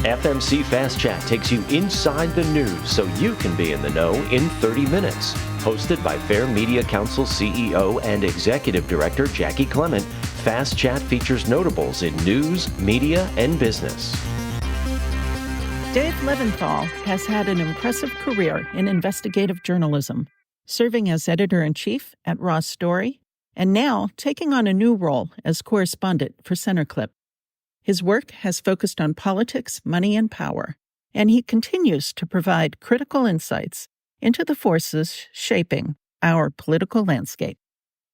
FMC Fast Chat takes you inside the news so you can be in the know in 30 minutes. Hosted by Fair Media Council CEO and Executive Director Jaci Clement, Fast Chat features notables in news, media, and business. Dave Levinthal has had an impressive career in investigative journalism, serving as editor-in-chief at Raw Story, and now taking on a new role as correspondent for Centerclip. His work has focused on politics, money, and power, and he continues to provide critical insights into the forces shaping our political landscape.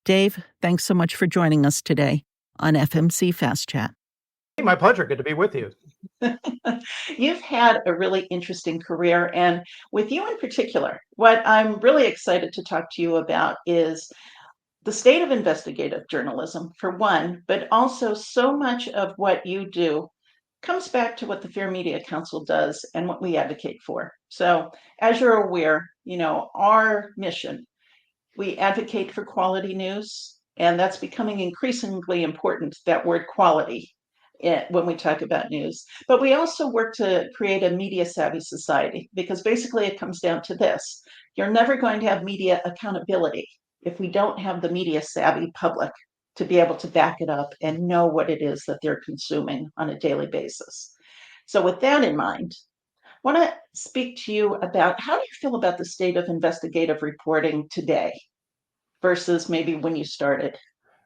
Dave, thanks so much for joining us today on FMC Fast Chat. Hey, my pleasure. Good to be with you. You've had a really interesting career, and with you in particular, what I'm really excited to talk to you about is the state of investigative journalism, for one, but also so much of what you do comes back to what the Fair Media Council does and what we advocate for. So, as you're aware, our mission, we advocate for quality news, and that's becoming increasingly important, that word quality, when we talk about news. But we also work to create a media savvy society, because basically it comes down to this. You're never going to have media accountability if we don't have the media savvy public to be able to back it up and know what it is that they're consuming on a daily basis. So with that in mind, I want to speak to you about, how do you feel about the state of investigative reporting today versus maybe when you started?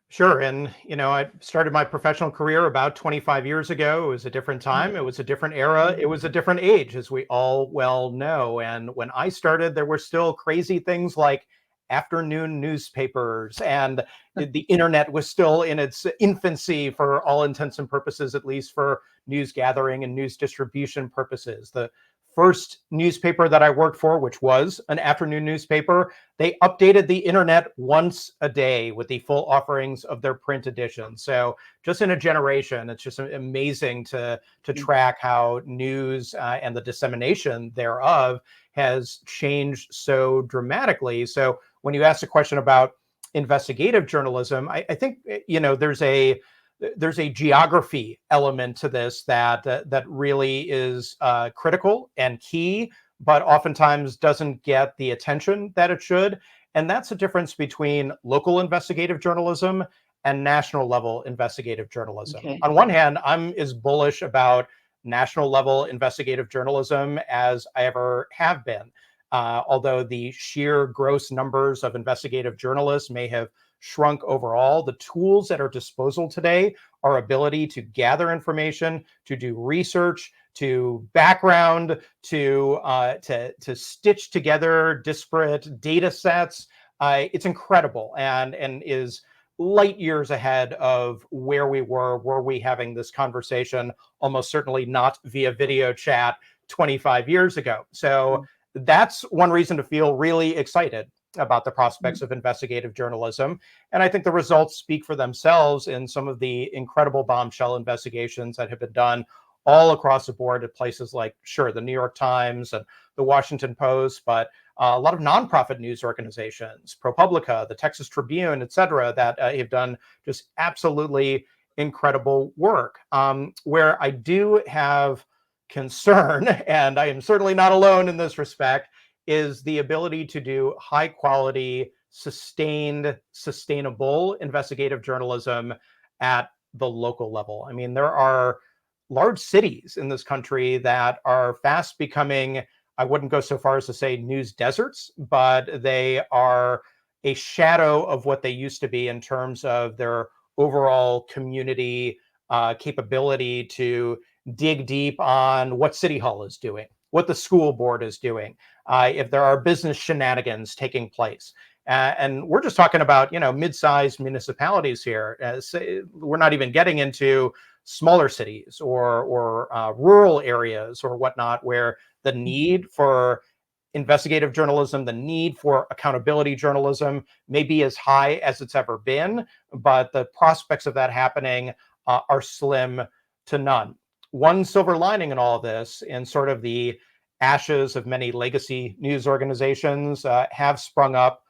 Sure. And, I started my professional career about 25 years ago. It was a different time. It was a different era. It was a different age, as we all well know. And when I started, there were still crazy things like afternoon newspapers, and the internet was still in its infancy for all intents and purposes, at least for news gathering and news distribution purposes. The first newspaper that I worked for, which was an afternoon newspaper, they updated the internet once a day with the full offerings of their print edition. So just in a generation, it's just amazing to track how news and the dissemination thereof has changed so dramatically. So when you ask the question about investigative journalism, I think there's a geography element to this that really is critical and key, but oftentimes doesn't get the attention that it should. And that's the difference between local investigative journalism and national level investigative journalism. Okay. On one hand, I'm as bullish about national level investigative journalism as I ever have been. Although the sheer gross numbers of investigative journalists may have shrunk overall, the tools at our disposal today, our ability to gather information, to do research, to background, to stitch together disparate data sets, it's incredible and is light years ahead of where we were we having this conversation, almost certainly not via video chat 25 years ago. So that's one reason to feel really excited about the prospects of investigative journalism. And I think the results speak for themselves in some of the incredible bombshell investigations that have been done all across the board at places like, sure, the New York Times and the Washington Post, but a lot of nonprofit news organizations, ProPublica, the Texas Tribune, et cetera, that have done just absolutely incredible work. Where I do have concern, and I am certainly not alone in this respect, is the ability to do high quality, sustainable investigative journalism at the local level. I mean, there are large cities in this country that are fast becoming, I wouldn't go so far as to say news deserts, but they are a shadow of what they used to be in terms of their overall community capability to dig deep on what City Hall is doing, what the school board is doing, if there are business shenanigans taking place. And we're just talking about, mid-sized municipalities here. We're not even getting into smaller cities or rural areas or whatnot, where the need for investigative journalism, the need for accountability journalism may be as high as it's ever been, but the prospects of that happening are slim to none. One silver lining in all of this, and sort of the ashes of many legacy news organizations, have sprung up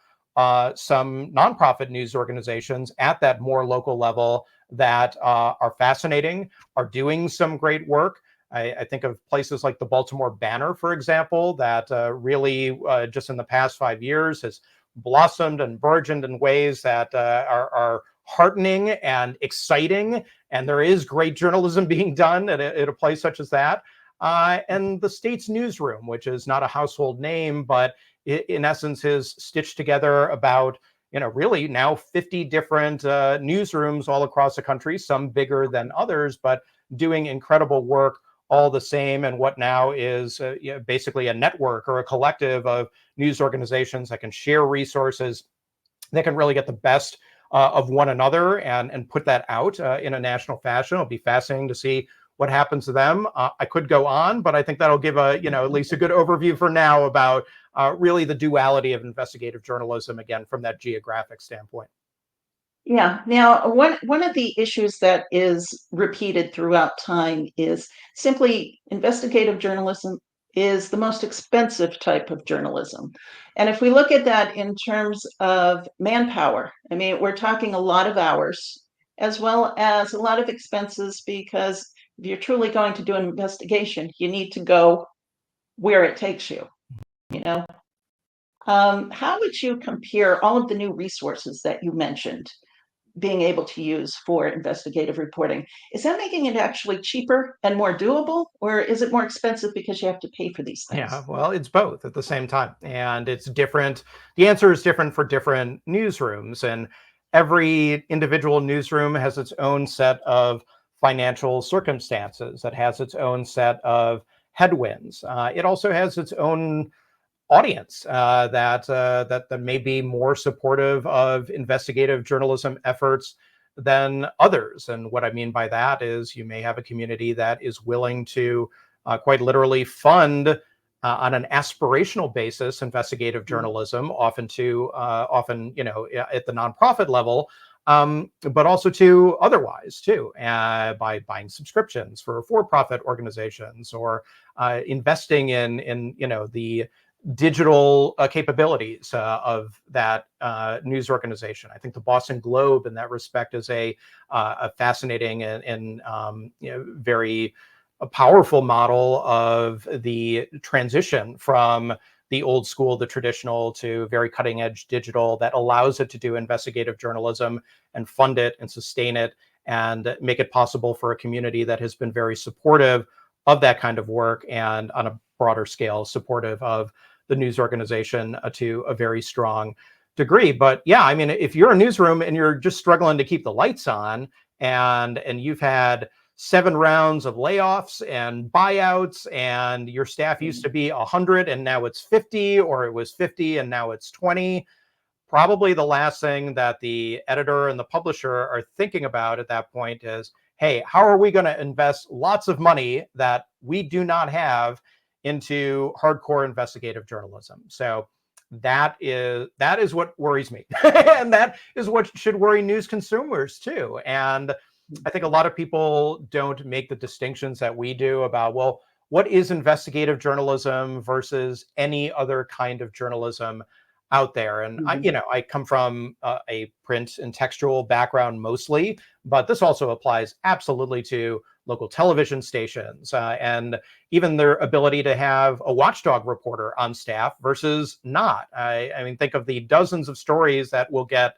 some nonprofit news organizations at that more local level that are fascinating, are doing some great work, I think of places like the Baltimore Banner, for example, that really just in the past 5 years has blossomed and burgeoned in ways that are heartening and exciting. And there is great journalism being done at a place such as that. And the State's newsroom, which is not a household name, but in essence is stitched together about, really now 50 different newsrooms all across the country, some bigger than others, but doing incredible work all the same. And what now is basically a network or a collective of news organizations that can share resources, that can really get the best of one another and put that out in a national fashion. It'll be fascinating to see what happens to them. I could go on, but I think that'll give at least a good overview for now about really the duality of investigative journalism, again, from that geographic standpoint. Yeah. Now, one of the issues that is repeated throughout time is simply investigative journalism is the most expensive type of journalism. And if we look at that in terms of manpower, I mean, we're talking a lot of hours as well as a lot of expenses, because if you're truly going to do an investigation, you need to go where it takes you, you know? How would you compare all of the new resources that you mentioned being able to use for investigative reporting? Is that making it actually cheaper and more doable, or is it more expensive because you have to pay for these things? Yeah, well, it's both at the same time. And it's different. The answer is different for different newsrooms. And every individual newsroom has its own set of financial circumstances, that has its own set of headwinds. It also has its own audience that may be more supportive of investigative journalism efforts than others. And what I mean by that is you may have a community that is willing to quite literally fund on an aspirational basis investigative journalism, often at the nonprofit level, but also to otherwise too, by buying subscriptions for-profit organizations, or investing in the digital capabilities of that news organization. I think the Boston Globe, in that respect, is a fascinating and very a powerful model of the transition from the old school, the traditional, to very cutting edge digital that allows it to do investigative journalism and fund it and sustain it and make it possible for a community that has been very supportive of that kind of work, and on a broader scale supportive of the news organization to a very strong degree. But yeah, I mean, if you're a newsroom and you're just struggling to keep the lights on, and you've had 7 rounds of layoffs and buyouts, and your staff used to be 100 and now it's 50, or it was 50 and now it's 20, probably the last thing that the editor and the publisher are thinking about at that point is, hey, how are we going to invest lots of money that we do not have into hardcore investigative journalism? So that is what worries me. And that is what should worry news consumers too. And I think a lot of people don't make the distinctions that we do about, well, what is investigative journalism versus any other kind of journalism out there. And I come from a print and textual background mostly, but this also applies absolutely to local television stations and even their ability to have a watchdog reporter on staff versus not. I mean, think of the dozens of stories that will get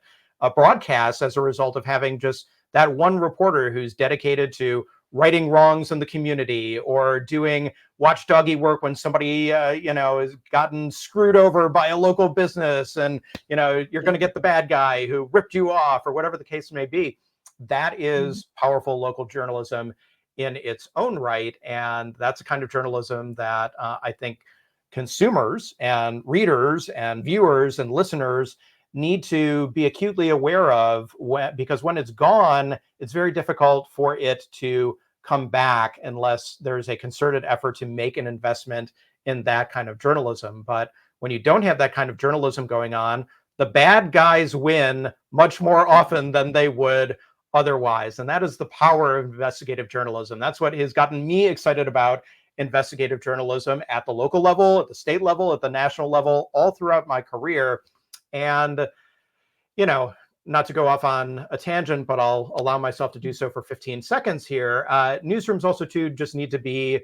broadcast as a result of having just that one reporter who's dedicated to righting wrongs in the community, or doing watchdoggy work when somebody has gotten screwed over by a local business, and you're going to get the bad guy who ripped you off, or whatever the case may be. That is powerful local journalism in its own right, and that's a kind of journalism that I think consumers and readers and viewers and listeners need to be acutely aware of, because when it's gone, it's very difficult for it to come back unless there's a concerted effort to make an investment in that kind of journalism. But when you don't have that kind of journalism going on, the bad guys win much more often than they would otherwise. And that is the power of investigative journalism. That's what has gotten me excited about investigative journalism at the local level, at the state level, at the national level, all throughout my career. And not to go off on a tangent, but I'll allow myself to do so for 15 seconds here. Newsrooms also too just need to be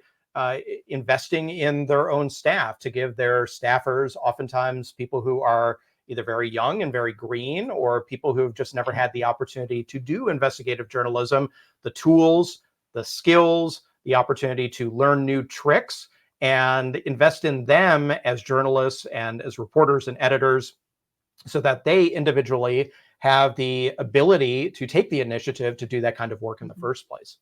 investing in their own staff, to give their staffers, oftentimes people who are either very young and very green, or people who have just never had the opportunity to do investigative journalism, the tools, the skills, the opportunity to learn new tricks, and invest in them as journalists and as reporters and editors, so that they individually have the ability to take the initiative to do that kind of work in the first place.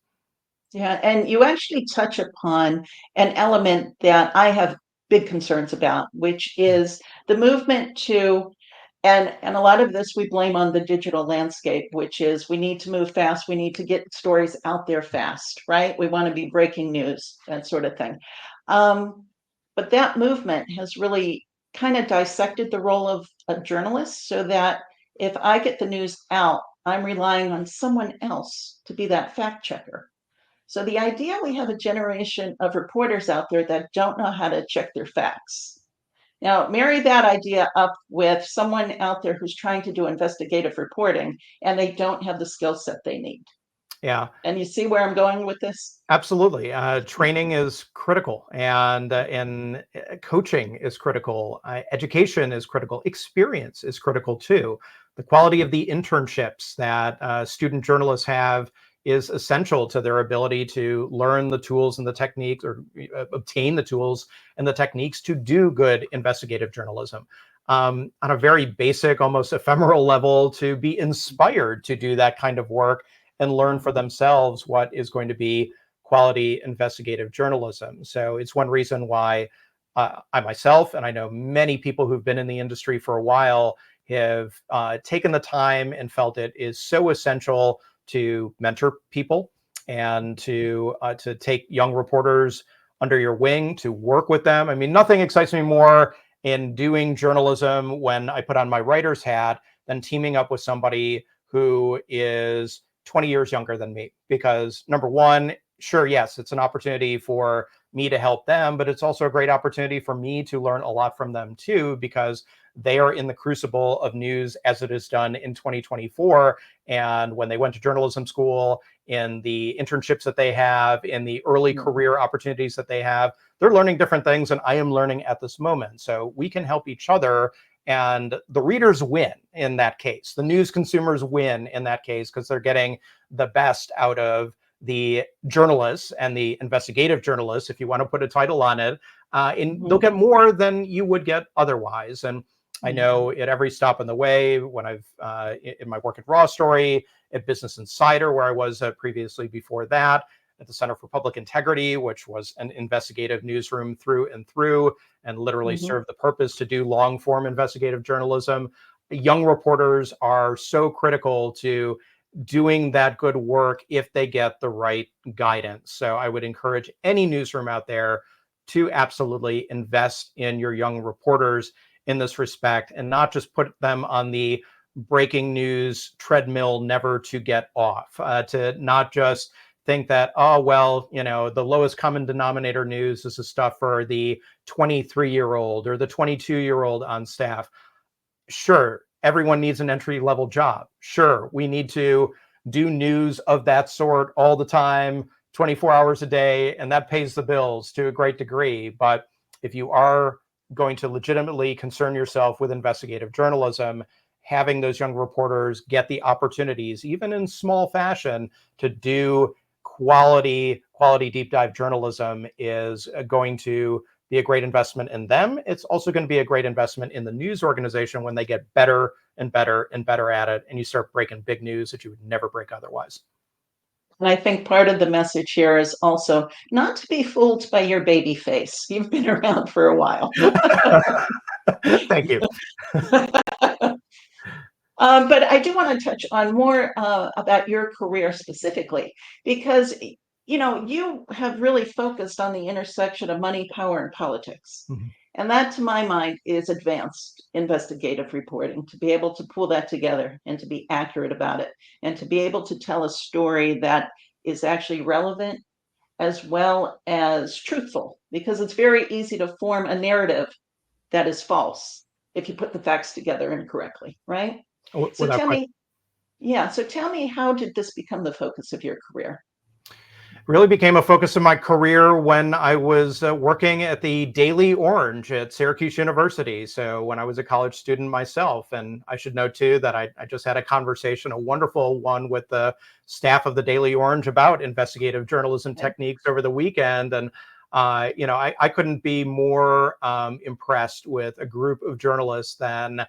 Yeah, and you actually touch upon an element that I have big concerns about, which is the movement to, and a lot of this we blame on the digital landscape, which is we need to move fast, we need to get stories out there fast, right? We want to be breaking news, that sort of thing. But that movement has really kind of dissected the role of a journalist, so that if I get the news out, I'm relying on someone else to be that fact checker. So the idea we have a generation of reporters out there that don't know how to check their facts. Now, marry that idea up with someone out there who's trying to do investigative reporting and they don't have the skill set they need. Yeah. And you see where I'm going with this? Absolutely. Training is critical, and coaching is critical. Education is critical. Experience is critical too. The quality of the internships that student journalists have is essential to their ability to learn the tools and the techniques, or obtain the tools and the techniques to do good investigative journalism. On a very basic, almost ephemeral level, to be inspired to do that kind of work and learn for themselves what is going to be quality investigative journalism. So it's one reason why I myself, and I know many people who've been in the industry for a while, have taken the time and felt it is so essential to mentor people and to take young reporters under your wing, to work with them. I mean, nothing excites me more in doing journalism when I put on my writer's hat than teaming up with somebody who is 20 years younger than me. Because number one, sure, yes, it's an opportunity for me to help them, but it's also a great opportunity for me to learn a lot from them too, because they are in the crucible of news as it is done in 2024. And when they went to journalism school, in the internships that they have, in the early career opportunities that they have, they're learning different things than I am learning at this moment. So we can help each other, and the readers win in that case. The news consumers win in that case, because they're getting the best out of the journalists and the investigative journalists, if you want to put a title on it, they'll get more than you would get otherwise. And I know at every stop on the way, when I've in my work at Raw Story, at Business Insider, where I was previously before that, at the Center for Public Integrity, which was an investigative newsroom through and through, and literally served the purpose to do long form investigative journalism. Young reporters are so critical to doing that good work if they get the right guidance. So I would encourage any newsroom out there to absolutely invest in your young reporters in this respect, and not just put them on the breaking news treadmill never to get off, to not just think that, oh, well, you know, the lowest common denominator news is the stuff for the 23-year-old or the 22-year-old on staff. Sure, everyone needs an entry-level job. Sure, we need to do news of that sort all the time, 24 hours a day, and that pays the bills to a great degree. But if you are going to legitimately concern yourself with investigative journalism, having those young reporters get the opportunities, even in small fashion, to do quality deep dive journalism is going to be a great investment in them. It's also going to be a great investment in the news organization when they get better and better and better at it, and you start breaking big news that you would never break otherwise. And I think part of the message here is also not to be fooled by your baby face. You've been around for a while. Thank you. But I do want to touch on more about your career specifically, because you know you have really focused on the intersection of money, power, and politics. And that, to my mind, is advanced investigative reporting, to be able to pull that together and to be accurate about it, and to be able to tell a story that is actually relevant as well as truthful, because it's very easy to form a narrative that is false if you put the facts together incorrectly, right? So Without tell question. me, Yeah. So tell me, how did this become the focus of your career? Really became a focus of my career when I was working at the Daily Orange at Syracuse University. So when I was a college student myself, and I should note too that I just had a conversation, a wonderful one, with the staff of the Daily Orange about investigative journalism Okay. techniques over the weekend. And I couldn't be more impressed with a group of journalists than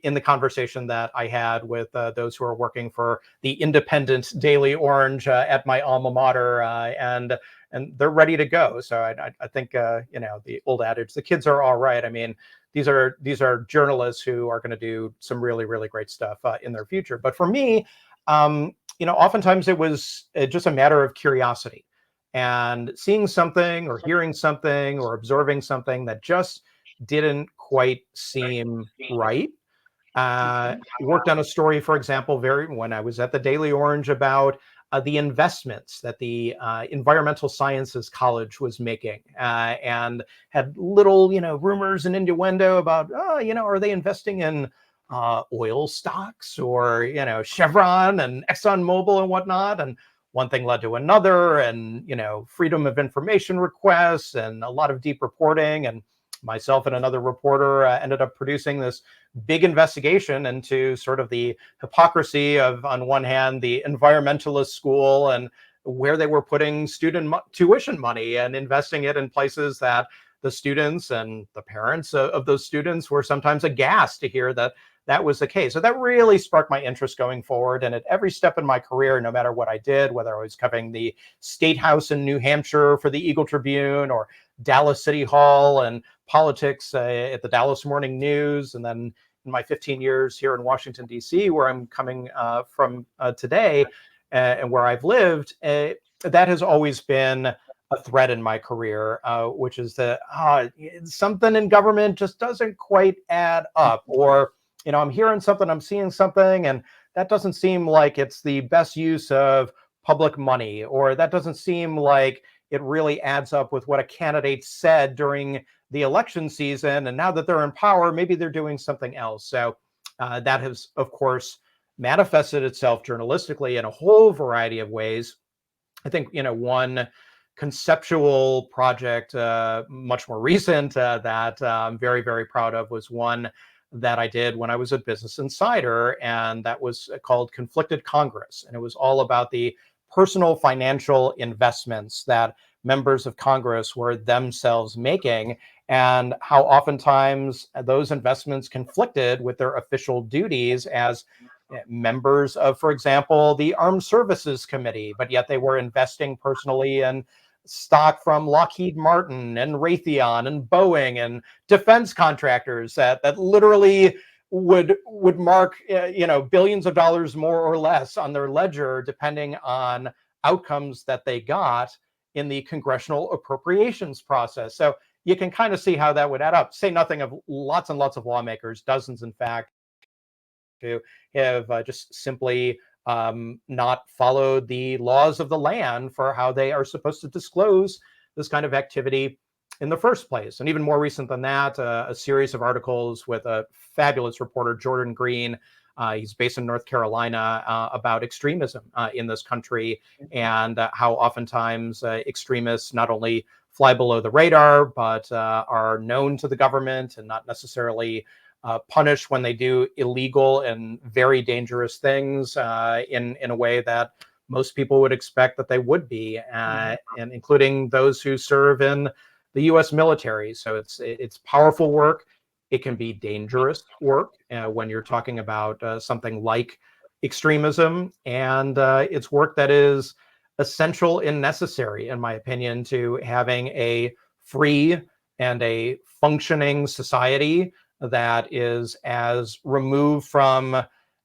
in the conversation that I had with those who are working for the independent Daily Orange at my alma mater, and they're ready to go. So I think the old adage, the kids are all right. I mean, these are journalists who are going to do some really really great stuff in their future. But for me, oftentimes it was just a matter of curiosity and seeing something or hearing something or observing something that just didn't quite seem right. Worked on a story, for example, when I was at the Daily Orange about the investments that the Environmental Sciences College was making, and had little, rumors and innuendo about, are they investing in oil stocks or, Chevron and ExxonMobil and whatnot? And one thing led to another, and, freedom of information requests and a lot of deep reporting. And myself and another reporter ended up producing this big investigation into sort of the hypocrisy of, on one hand, the environmentalist school and where they were putting student tuition money and investing it in places that the students and the parents of those students were sometimes aghast to hear that that was the case. So that really sparked my interest going forward. And at every step in my career, no matter what I did, whether I was covering the State House in New Hampshire for the Eagle Tribune, or Dallas City Hall and politics at the Dallas Morning News, and then in my 15 years here in Washington, D.C., where I'm coming from today, and where I've lived, that has always been a thread in my career, which is that something in government just doesn't quite add up. Or, I'm hearing something, I'm seeing something, and that doesn't seem like it's the best use of public money, or that doesn't seem like it really adds up with what a candidate said during the election season. And now that they're in power, maybe they're doing something else. So that has, of course, manifested itself journalistically in a whole variety of ways. I think, one conceptual project, much more recent, that I'm very, very proud of, was one that I did when I was at Business Insider, and that was called Conflicted Congress. And it was all about the personal financial investments that members of Congress were themselves making, and how oftentimes those investments conflicted with their official duties as members of, for example, the Armed Services Committee, but yet they were investing personally in stock from Lockheed Martin and Raytheon and Boeing and defense contractors that literally would mark billions of dollars more or less on their ledger depending on outcomes that they got in the congressional appropriations process. So you can kind of see how that would add up. Say nothing of lots and lots of lawmakers, dozens in fact, who have just simply not followed the laws of the land for how they are supposed to disclose this kind of activity in the first place. And even more recent than that, a series of articles with a fabulous reporter, Jordan Green. He's based in North Carolina, about extremism in this country, and how oftentimes extremists not only fly below the radar, but are known to the government and not necessarily punished when they do illegal and very dangerous things in a way that most people would expect that they would be, and including those who serve in the U.S. military. So it's powerful work. It can be dangerous work when you're talking about something like extremism, and it's work that is essential and necessary, in my opinion, to having a free and a functioning society that is as removed from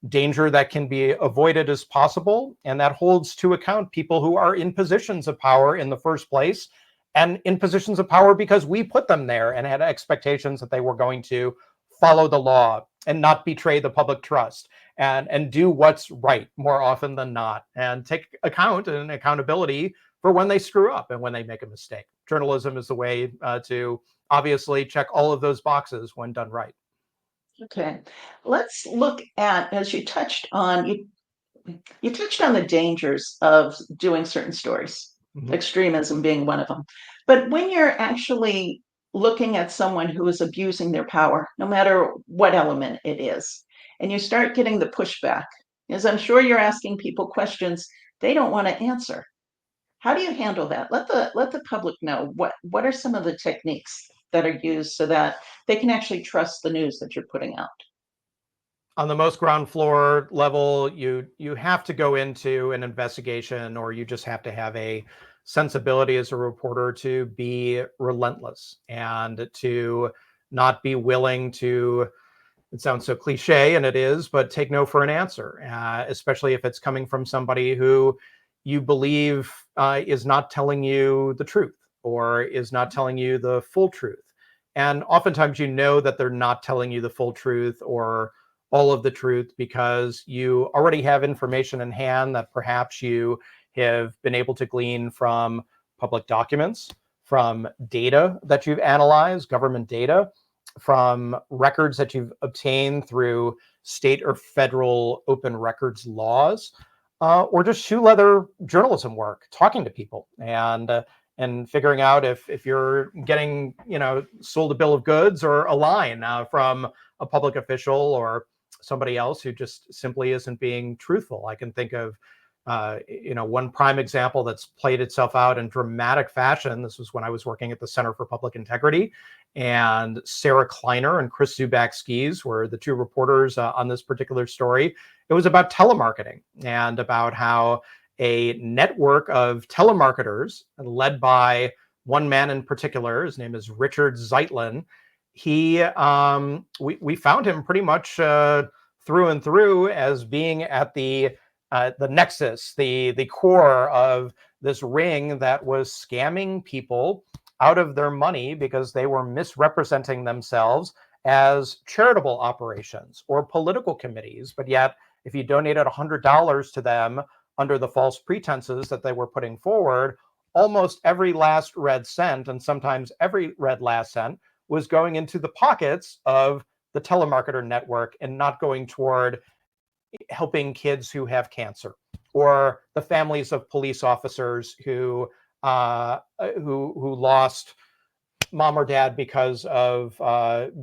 danger that can be avoided as possible, and that holds to account people who are in positions of power in the first place, and in positions of power because we put them there and had expectations that they were going to follow the law and not betray the public trust, and do what's right more often than not, and take account and accountability for when they screw up and when they make a mistake. Journalism is the way to obviously check all of those boxes when done right. Okay. Let's look at, as you touched on, you You touched on the dangers of doing certain stories, Mhm. extremism being one of them. But when you're actually looking at someone who is abusing their power, no matter what element it is, and you start getting the pushback, as I'm sure you're asking people questions they don't want to answer. How do you handle that? Let the public know what are some of the techniques that are used so that they can actually trust the news that you're putting out. On the most ground floor level, you have to go into an investigation, or you just have to have a sensibility as a reporter to be relentless and to not be willing to, it sounds so cliche, and it is, but take no for an answer, especially if it's coming from somebody who you believe is not telling you the truth or is not telling you the full truth. And oftentimes, you know that they're not telling you the full truth or all of the truth because you already have information in hand that perhaps you have been able to glean from public documents, from data that you've analyzed, government data, from records that you've obtained through state or federal open records laws, or just shoe leather journalism work, talking to people and figuring out if you're getting sold a bill of goods or a line from a public official or somebody else who just simply isn't being truthful. I can think of one prime example that's played itself out in dramatic fashion. This was when I was working at the Center for Public Integrity, and Sarah Kleiner and Chris Zubak-Skis were the two reporters on this particular story. It was about telemarketing and about how a network of telemarketers led by one man in particular, his name is Richard Zeitlin. We found him pretty much through and through as being at the nexus, the core of this ring that was scamming people out of their money because they were misrepresenting themselves as charitable operations or political committees. But yet, if you donated $100 to them under the false pretenses that they were putting forward, almost every last red cent, and sometimes every red last cent, was going into the pockets of the telemarketer network and not going toward helping kids who have cancer or the families of police officers who lost mom or dad because of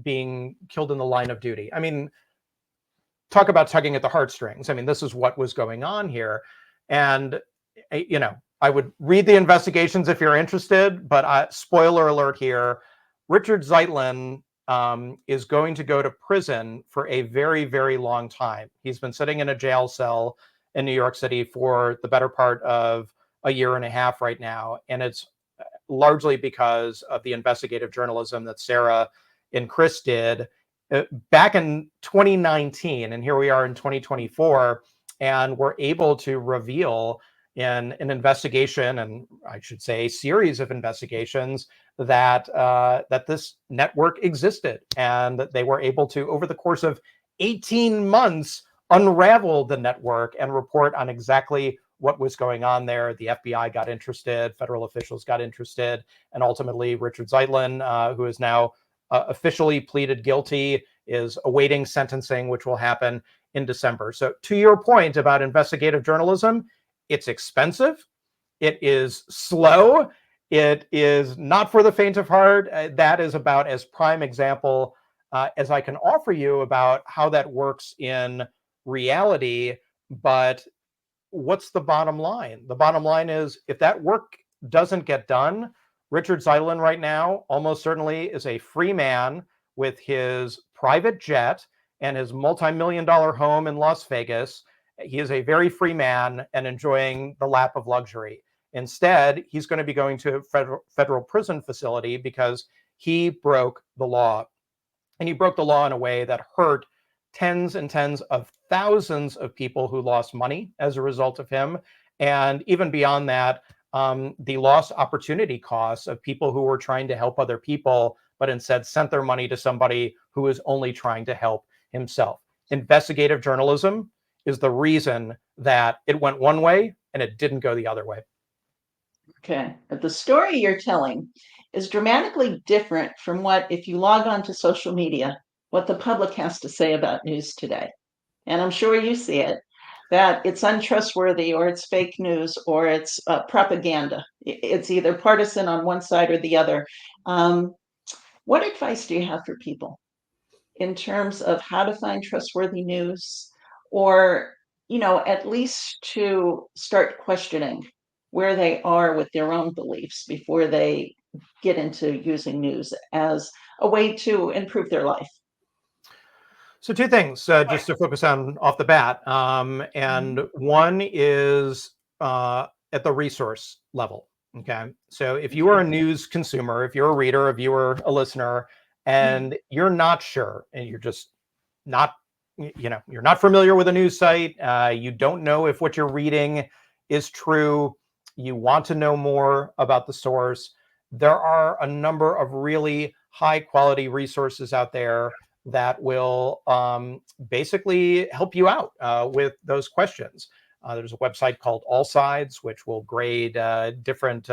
being killed in the line of duty. I mean, talk about tugging at the heartstrings. I mean, this is what was going on here. And, I would read the investigations if you're interested, but spoiler alert here, Richard Zeitlin is going to go to prison for a very, very long time. He's been sitting in a jail cell in New York City for the better part of a year and a half right now. And it's largely because of the investigative journalism that Sarah and Chris did back in 2019. And here we are in 2024, and we're able to reveal in an investigation, and I should say a series of investigations, that this network existed, and that they were able to, over the course of 18 months, unravel the network and report on exactly what was going on there. The FBI got interested, federal officials got interested, and ultimately Richard Zeitlin, who is now officially pleaded guilty, is awaiting sentencing, which will happen in December. So to your point about investigative journalism, it's expensive, it is slow, it is not for the faint of heart. That is about as prime example as I can offer you about how that works in reality. But what's the bottom line? The bottom line is, if that work doesn't get done, Richard Zeitlin right now almost certainly is a free man with his private jet and his multi-million-dollar home in Las Vegas. He is a very free man and enjoying the lap of luxury. Instead, he's going to be going to a federal prison facility because he broke the law. And he broke the law in a way that hurt tens and tens of thousands of people who lost money as a result of him. And even beyond that, the lost opportunity costs of people who were trying to help other people, but instead sent their money to somebody who was only trying to help himself. Investigative journalism is the reason that it went one way and it didn't go the other way. Okay. But the story you're telling is dramatically different from what, if you log on to social media, what the public has to say about news today. And I'm sure you see it. that it's untrustworthy or it's fake news or it's propaganda. It's either partisan on one side or the other. What advice do you have for people in terms of how to find trustworthy news, or, at least to start questioning where they are with their own beliefs before they get into using news as a way to improve their life? So two things, just to focus on off the bat. And one is at the resource level. Okay. So if you are a news consumer, if you're a reader, a viewer, a listener, and you're not sure, and you're just not, you're not familiar with a news site, you don't know if what you're reading is true, you want to know more about the source, there are a number of really high quality resources out there that will basically help you out with those questions. There's a website called All Sides, which will grade different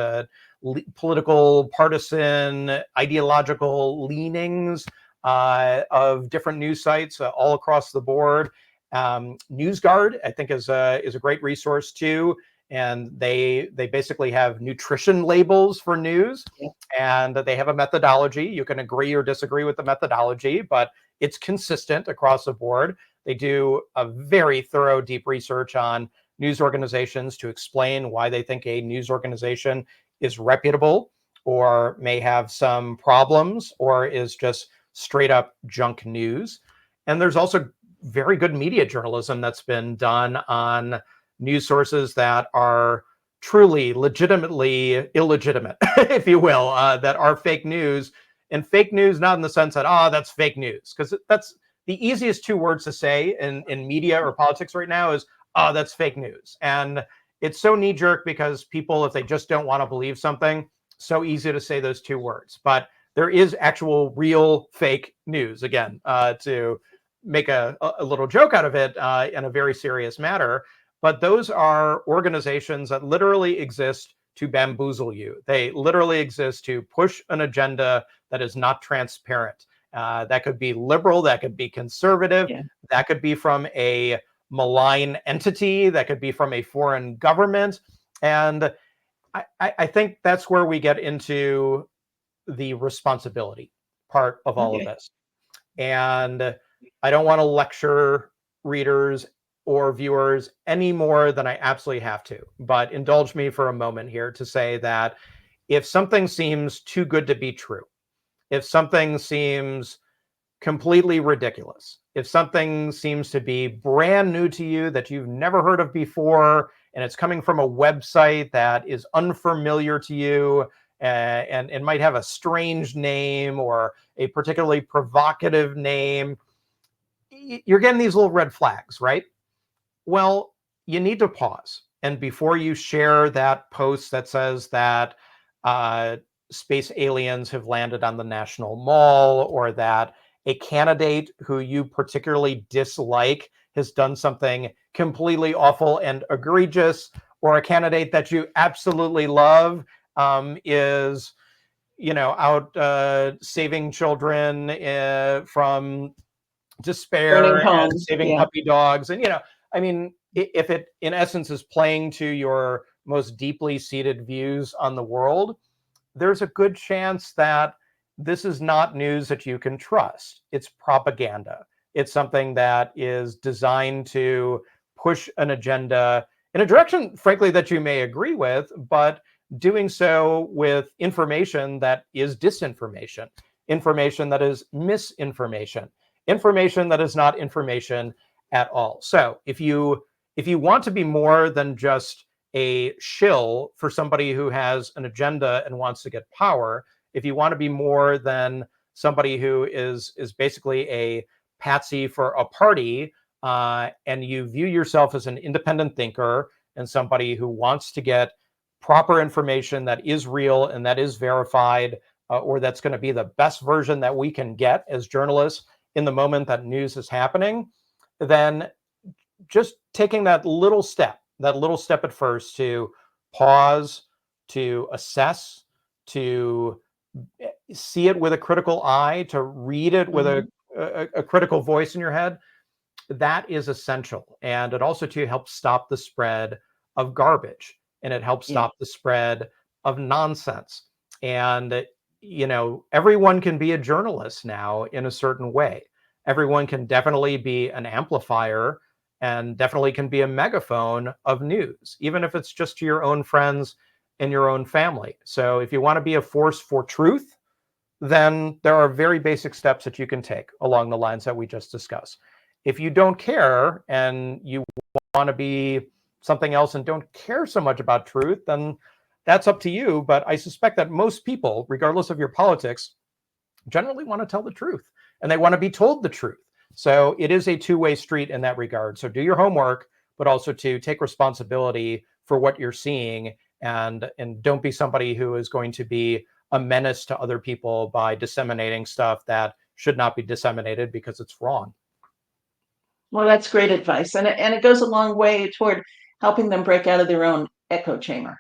political, partisan, ideological leanings of different news sites all across the board. NewsGuard, I think, is a great resource too, and they basically have nutrition labels for news, and they have a methodology. You can agree or disagree with the methodology, but it's consistent across the board. They do a very thorough, deep research on news organizations to explain why they think a news organization is reputable or may have some problems or is just straight up junk news. And there's also very good media journalism that's been done on news sources that are truly legitimately illegitimate, if you will, that are fake news. And fake news, not in the sense that, that's fake news, because that's the easiest two words to say in media or politics right now is, that's fake news. And it's so knee jerk because people, if they just don't want to believe something, so easy to say those two words. But there is actual real fake news, again, to make a little joke out of it in a very serious matter. But those are organizations that literally exist to bamboozle you. They literally exist to push an agenda that is not transparent. That could be liberal, that could be conservative, that could be from a malign entity, that could be from a foreign government. And I think that's where we get into the responsibility part of all of this. And I don't want to lecture readers or viewers any more than I absolutely have to, but indulge me for a moment here to say that if something seems too good to be true, if something seems completely ridiculous, if something seems to be brand new to you that you've never heard of before, and it's coming from a website that is unfamiliar to you, and it might have a strange name or a particularly provocative name, you're getting these little red flags, right? Well, you need to pause. And before you share that post that says that space aliens have landed on the National Mall, or that a candidate who you particularly dislike has done something completely awful and egregious, or a candidate that you absolutely love is, out saving children from despair and saving puppy dogs. And, I mean, if it in essence is playing to your most deeply seated views on the world, there's a good chance that this is not news that you can trust. It's propaganda. It's something that is designed to push an agenda in a direction, frankly, that you may agree with, but doing so with information that is disinformation, information that is misinformation, information that is not information at all. So if you want to be more than just a shill for somebody who has an agenda and wants to get power, if you want to be more than somebody who is basically a patsy for a party, and you view yourself as an independent thinker and somebody who wants to get proper information that is real and that is verified, or that's going to be the best version that we can get as journalists in the moment that news is happening, then just taking that little step at first to pause, to assess, to see it with a critical eye, to read it with a critical voice in your head, that is essential. And it also to help stop the spread of garbage, and it helps Yeah. stop the spread of nonsense. And, everyone can be a journalist now in a certain way. Everyone can definitely be an amplifier and definitely can be a megaphone of news, even if it's just to your own friends and your own family. So if you want to be a force for truth, then there are very basic steps that you can take along the lines that we just discussed. If you don't care and you want to be something else and don't care so much about truth, then that's up to you. But I suspect that most people, regardless of your politics, generally want to tell the truth and they want to be told the truth. So it is a two-way street in that regard. So do your homework, but also to take responsibility for what you're seeing, and don't be somebody who is going to be a menace to other people by disseminating stuff that should not be disseminated because it's wrong. Well, that's great advice. And it goes a long way toward helping them break out of their own echo chamber.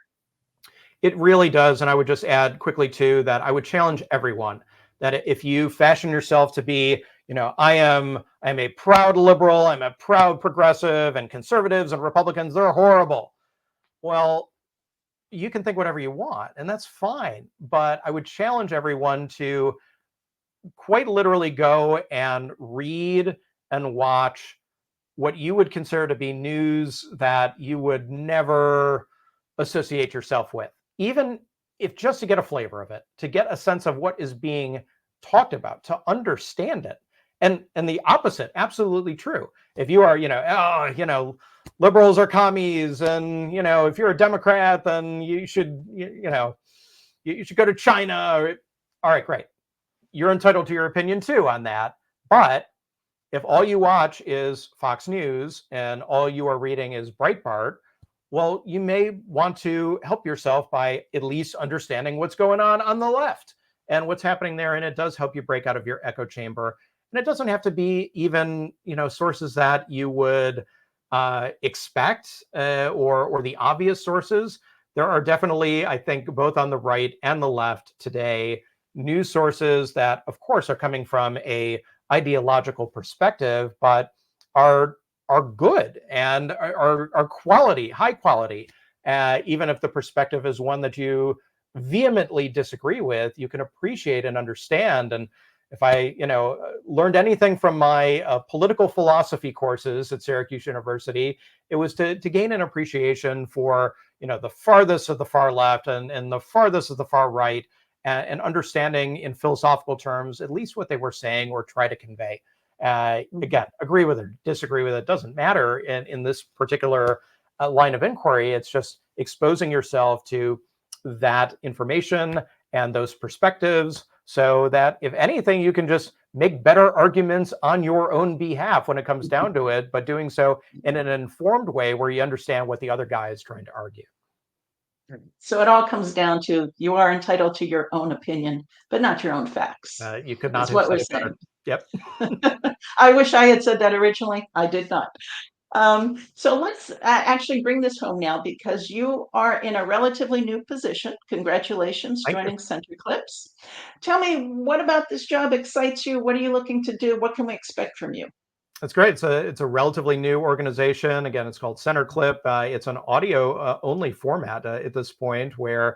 It really does. And I would just add quickly too that I would challenge everyone that if you fashion yourself to be, I'm a proud liberal, I'm a proud progressive, and conservatives and Republicans, they're horrible. Well, you can think whatever you want, and that's fine. But I would challenge everyone to quite literally go and read and watch what you would consider to be news that you would never associate yourself with, even if just to get a flavor of it, to get a sense of what is being talked about, to understand it. And the opposite, absolutely true. If you are, liberals are commies, and if you're a Democrat, then you should, you should go to China. All right, great. You're entitled to your opinion too on that. But if all you watch is Fox News and all you are reading is Breitbart, well, you may want to help yourself by at least understanding what's going on the left and what's happening there. And it does help you break out of your echo chamber. And it doesn't have to be even, sources that you would expect, or the obvious sources. There are definitely, I think, both on the right and the left today, news sources that, of course, are coming from a ideological perspective, but are good and are quality, high quality. Even if the perspective is one that you vehemently disagree with, you can appreciate and understand. And if I, learned anything from my political philosophy courses at Syracuse University, it was to gain an appreciation for, the farthest of the far left and the farthest of the far right, and understanding in philosophical terms at least what they were saying or try to convey. Again, agree with it, disagree with it, doesn't matter in this particular line of inquiry. It's just exposing yourself to that information and those perspectives, so that if anything, you can just make better arguments on your own behalf when it comes down to it, but doing so in an informed way where you understand what the other guy is trying to argue. So it all comes down to you are entitled to your own opinion, but not your own facts. You could not That's have what said we're it better. saying. Yep. I wish I had said that originally. I did not. So let's actually bring this home now, because you are in a relatively new position. Congratulations, Thank you. joining Centerclips. Tell me, what about this job excites you? What are you looking to do? What can we expect from you? That's great. It's a relatively new organization. Again, it's called Centerclip. It's an audio only format at this point, where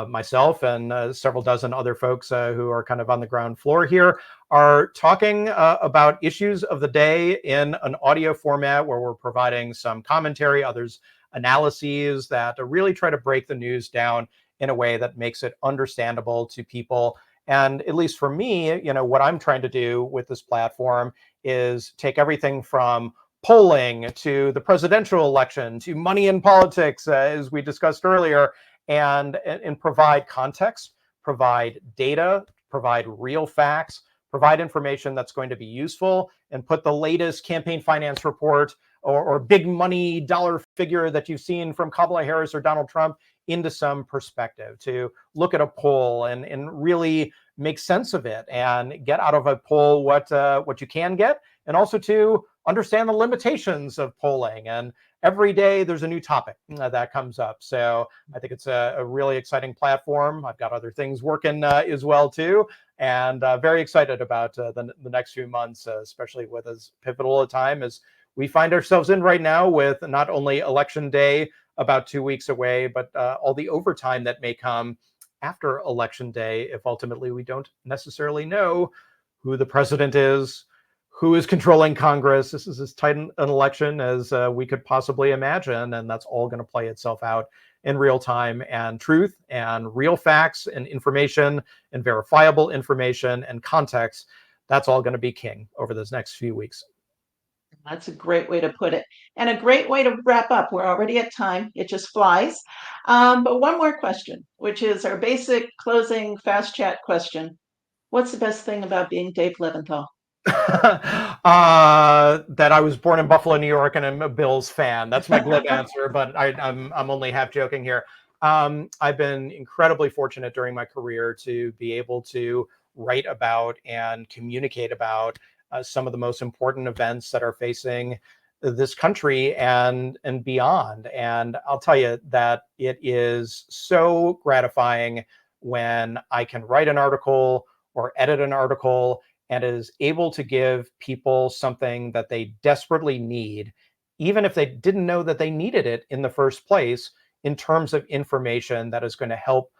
myself and several dozen other folks who are kind of on the ground floor here are talking about issues of the day in an audio format, where we're providing some commentary, others analyses that really try to break the news down in a way that makes it understandable to people. And at least for me, what I'm trying to do with this platform is take everything from polling to the presidential election to money in politics, as we discussed earlier, and provide context, provide data, provide real facts, provide information that's going to be useful, and put the latest campaign finance report or big money dollar figure that you've seen from Kamala Harris or Donald Trump into some perspective, to look at a poll and really make sense of it and get out of a poll what you can get, and also to understand the limitations of polling. And every day there's a new topic that comes up. So I think it's a really exciting platform. I've got other things working as well too, and very excited about the next few months, especially with as pivotal a time as we find ourselves in right now, with not only Election Day about 2 weeks away, but all the overtime that may come after Election Day if ultimately we don't necessarily know who the president is, who is controlling Congress. This is as tight an election as we could possibly imagine, and that's all going to play itself out in real time. And truth and real facts and information and verifiable information and context, that's all going to be king over those next few weeks. That's a great way to put it, and a great way to wrap up. We're already at time. It just flies. But one more question, which is our basic closing fast chat question. What's the best thing about being Dave Levinthal? That I was born in Buffalo, New York, and I'm a Bills fan. That's my glib answer, but I'm only half joking here. I've been incredibly fortunate during my career to be able to write about and communicate about some of the most important events that are facing this country and beyond. And I'll tell you that it is so gratifying when I can write an article or edit an article and is able to give people something that they desperately need, even if they didn't know that they needed it in the first place, in terms of information that is going to help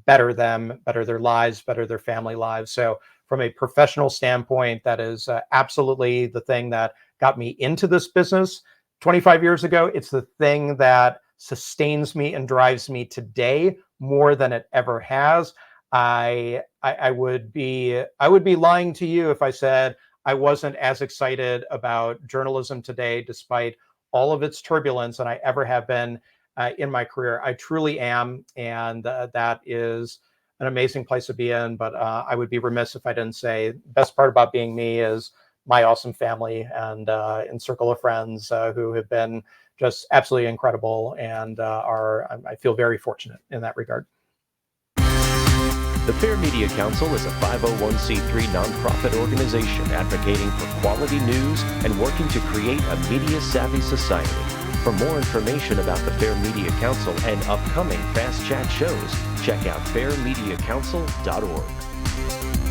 better them, better their lives, better their family lives. So from a professional standpoint, that is absolutely the thing that got me into this business 25 years ago. It's the thing that sustains me and drives me today more than it ever has. I would be lying to you if I said I wasn't as excited about journalism today, despite all of its turbulence, than I ever have been in my career. I truly am, and that is an amazing place to be in. But I would be remiss if I didn't say the best part about being me is my awesome family and circle of friends who have been just absolutely incredible, and I feel very fortunate in that regard. The Fair Media Council is a 501c3 nonprofit organization advocating for quality news and working to create a media-savvy society. For more information about the Fair Media Council and upcoming Fast Chat shows, check out fairmediacouncil.org.